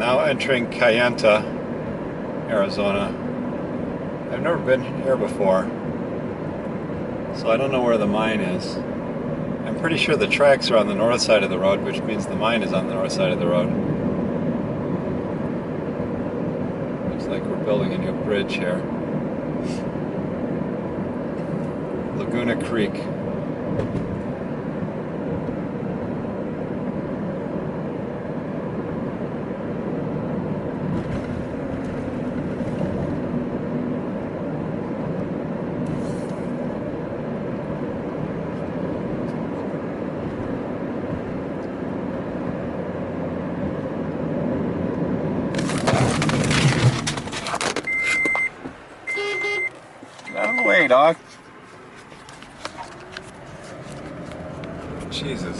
Now entering Kayenta, Arizona. I've never been here before, so I don't know where the mine is. I'm pretty sure the tracks are on the north side of the road, which means the mine is on the north side of the road. Looks like we're building a new bridge here. Laguna Creek. Out of the way, dog. Jesus.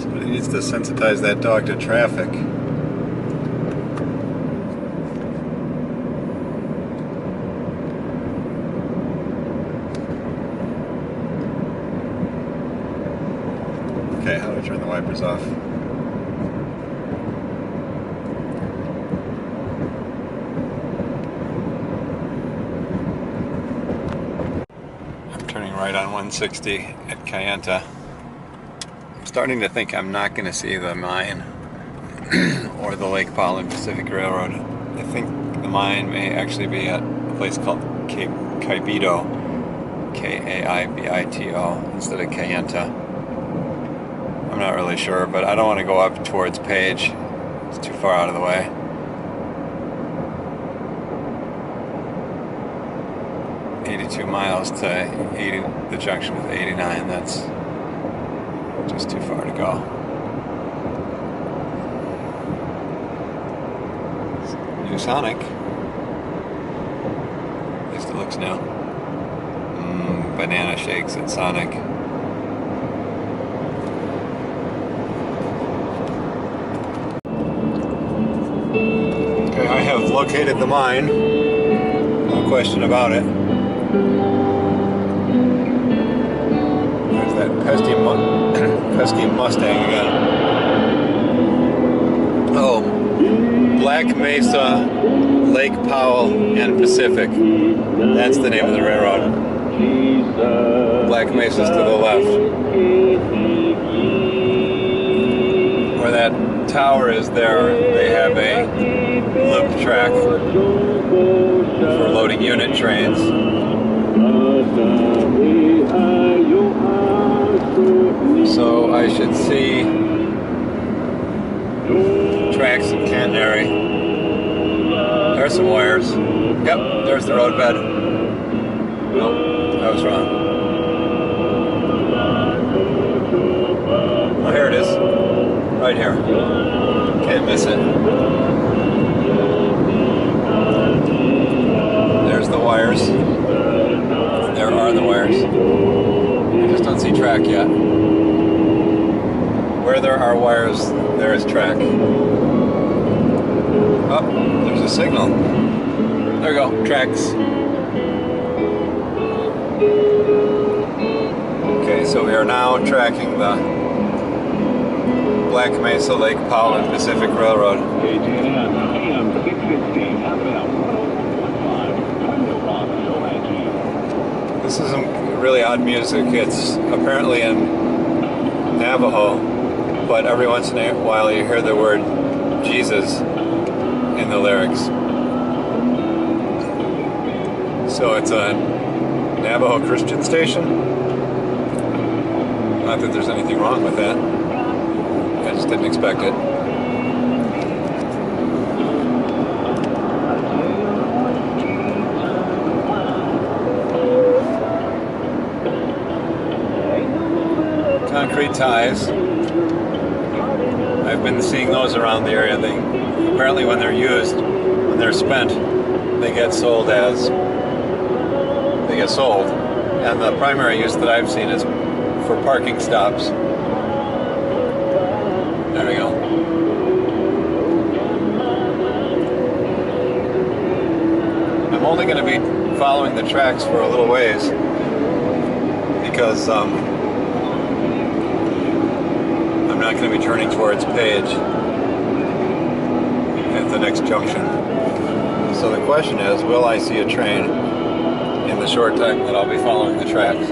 Somebody needs to sensitize that dog to traffic. Okay, how do I turn the wipers off? Turning right on 160 at Kayenta. I'm starting to think I'm not going to see the mine or the Lake Powell and Pacific Railroad. I think the mine may actually be at a place called Kaibito, K-A-I-B-I-T-O, instead of Kayenta. I'm not really sure, but I don't want to go up towards Page. It's too far out of the way. .2 miles to 80, the junction with 89, that's just too far to go. New Sonic. At least it looks new. Banana shakes at Sonic. Okay, I have located the mine. No question about it. There's that pesky Mustang again. Oh, Black Mesa, Lake Powell, and Pacific. That's the name of the railroad. Black Mesa's to the left. Where that tower is there, they have a loop track for loading unit trains. So I should see tracks in Canary. There's some wires. Yep, there's the roadbed. Nope, I was wrong. Oh, here it is. Right here. Can't miss it. There's the wires. There are the wires. I just don't see track yet. Where there are wires, there is track. Oh, there's a signal. There we go, tracks. Okay, so we are now tracking the Black Mesa, Lake Powell, and Pacific Railroad. This is some really odd music. It's apparently in Navajo, but every once in a while you hear the word Jesus in the lyrics. So it's a Navajo Christian station. Not that there's anything wrong with that. I just didn't expect it. Concrete ties. I've been seeing those around the area. Apparently when they're used, when they're spent, they get sold. And the primary use that I've seen is for parking stops. There we go. I'm only going to be following the tracks for a little ways because I'm not not going to be turning towards Page at the next junction. So the question is, will I see a train in the short time that I'll be following the tracks?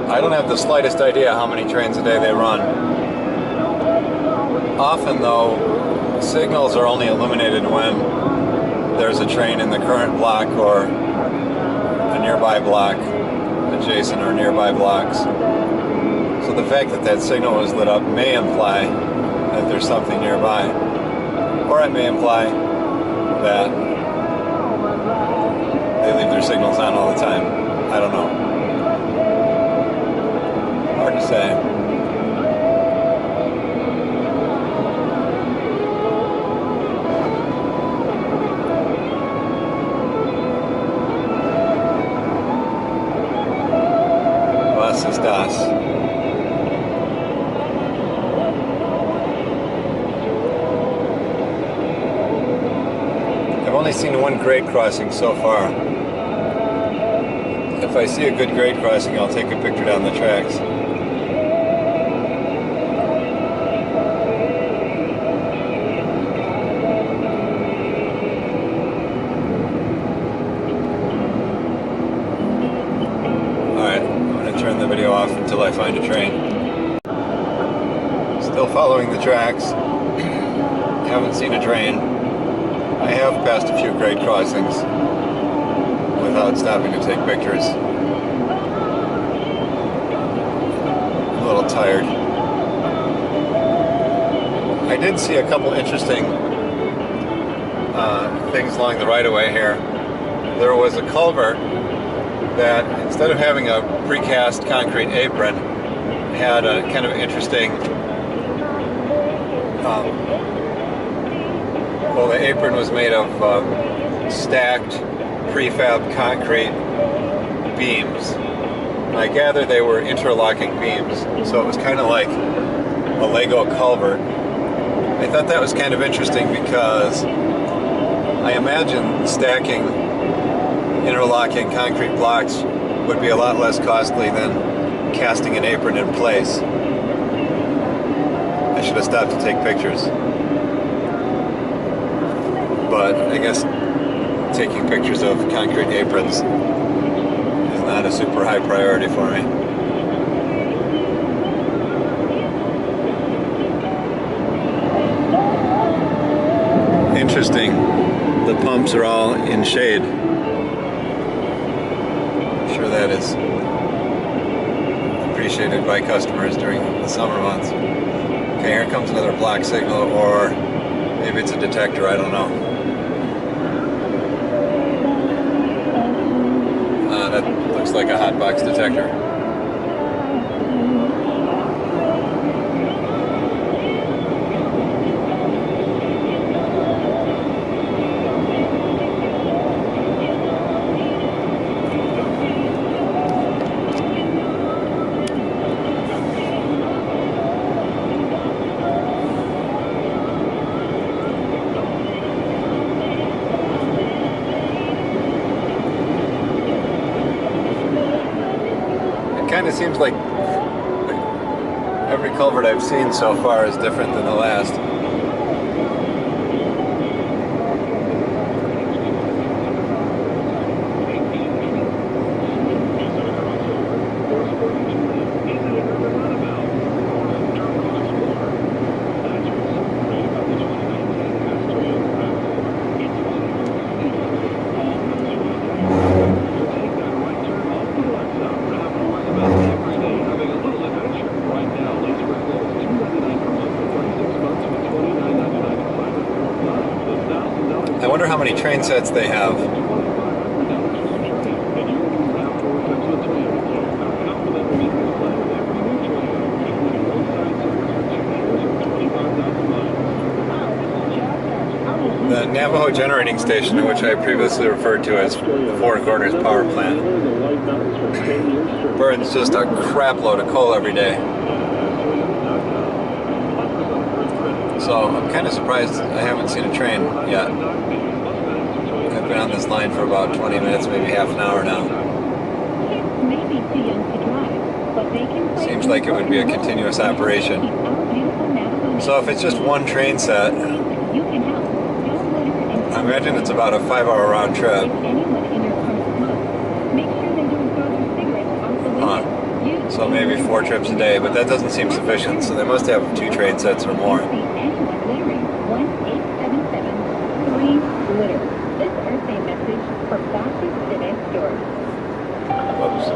I don't have the slightest idea how many trains a day they run. Often though, signals are only illuminated when there's a train in the current block or a nearby block, adjacent or nearby blocks. So the fact that that signal is lit up may imply that there's something nearby. Or it may imply that they leave their signals on all the time. I don't know. Hard to say. Was ist das? I've only seen one grade crossing so far. If I see a good grade crossing, I'll take a picture down the tracks. Turn the video off until I find a train. Still following the tracks. Haven't seen a train. I have passed a few grade crossings without stopping to take pictures. I'm a little tired. I did see a couple interesting things along the right-of-way here. There was a culvert that, instead of having a precast concrete apron, had a kind of interesting, well, the apron was made of stacked prefab concrete beams. I gather they were interlocking beams, so it was kind of like a Lego culvert. I thought that was kind of interesting because I imagine stacking interlocking concrete blocks would be a lot less costly than casting an apron in place. I should have stopped to take pictures. But I guess taking pictures of concrete aprons is not a super high priority for me. Interesting. The pumps are all in shade. Sure that is appreciated by customers during the summer months. Okay, here comes another black signal, or maybe it's a detector, I don't know. That looks like a hot box detector. Kind of seems like every culvert I've seen so far is different than the last. wonder how many train sets they have. The Navajo generating station, which I previously referred to as the Four Corners power plant, burns just a crap load of coal every day. So I'm kind of surprised I haven't seen a train yet. I've been on this line for about 20 minutes, maybe half an hour now. Seems like it would be a continuous operation. So if it's just one train set, I imagine it's about a 5-hour round trip. So maybe 4 trips a day, but that doesn't seem sufficient, so they must have 2 train sets or more. Whoops.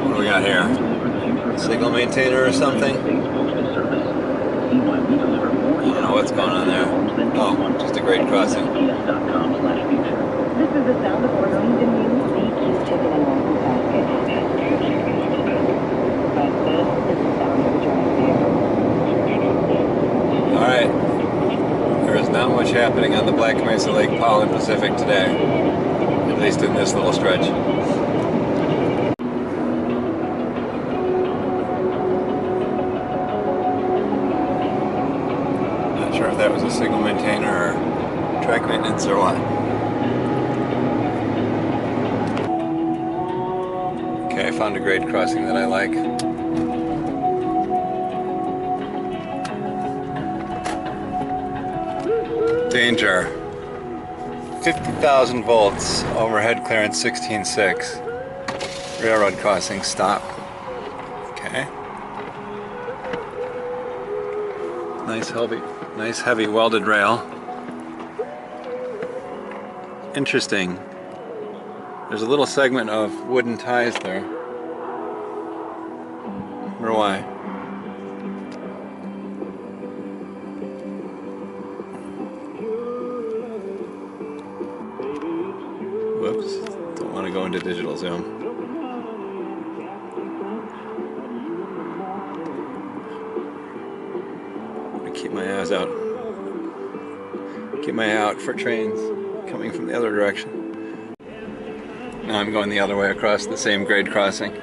What do we got here? Signal maintainer or something? I don't know what's going on there. Oh, just a grade crossing. This is the sound of ordering the new BQ chicken and waffle basket. But this is the sound of a drive-thru. Alright. There is not much happening on the Black Mesa Lake Powell and Pacific today. At least in this little stretch. Not sure if that was a signal maintainer or track maintenance or what. Okay, I found a grade crossing that I like. Danger. 50,000 volts, overhead clearance 16.6. Railroad crossing, stop. Okay. Nice heavy welded rail. Interesting. There's a little segment of wooden ties there. Wonder why. Whoops, don't want to go into digital zoom. I'm gonna keep my eyes out. Keep my eye out for trains coming from the other direction. Now I'm going the other way across the same grade crossing.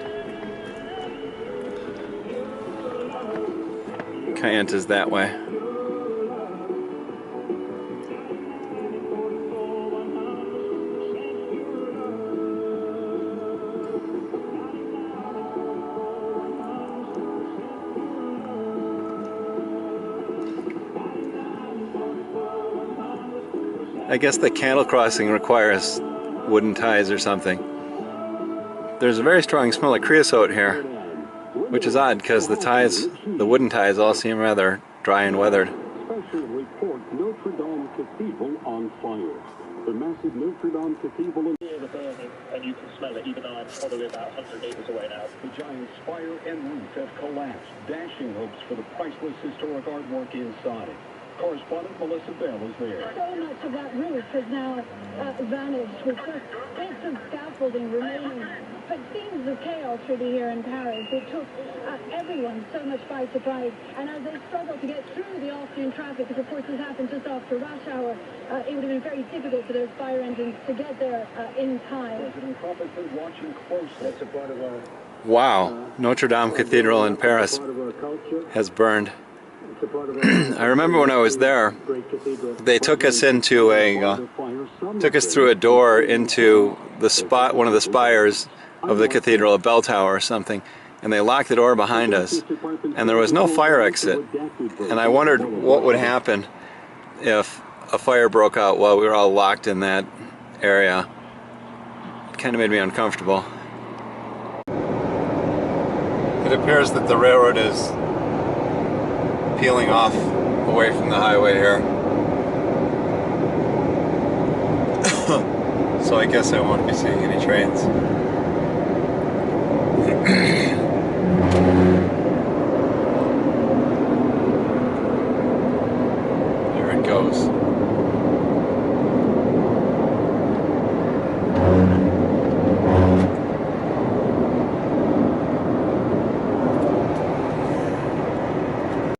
Kayenta's that way. I guess the cattle crossing requires wooden ties or something. There's a very strong smell of creosote here, which is odd because the wooden ties all seem rather dry and weathered. Special report: Notre Dame Cathedral on fire. The massive Notre Dame Cathedral The burning, and you can smell it even though I'm probably about 100 meters away now. The giant spire and roof have collapsed, dashing hopes for the priceless historic artwork inside. Correspondent Melissa Bell is there. So much of that roof has now vanished with just bits of scaffolding remaining. But scenes of chaos really here in Paris. It took everyone so much by surprise. And as they struggled to get through the Austrian traffic, because of course this happened just after rush hour, it would have been very difficult for those fire engines to get there in time. President Trump has been watching closely. That's a part of our Wow, Notre Dame Cathedral in Paris has burned. I remember when I was there, they took us into took us through a door into one of the spires of the cathedral, a bell tower or something, and they locked the door behind us, and there was no fire exit. And I wondered what would happen if a fire broke out while we were all locked in that area. It kind of made me uncomfortable. It appears that the railroad is peeling off away from the highway here. So I guess I won't be seeing any trains. There it goes.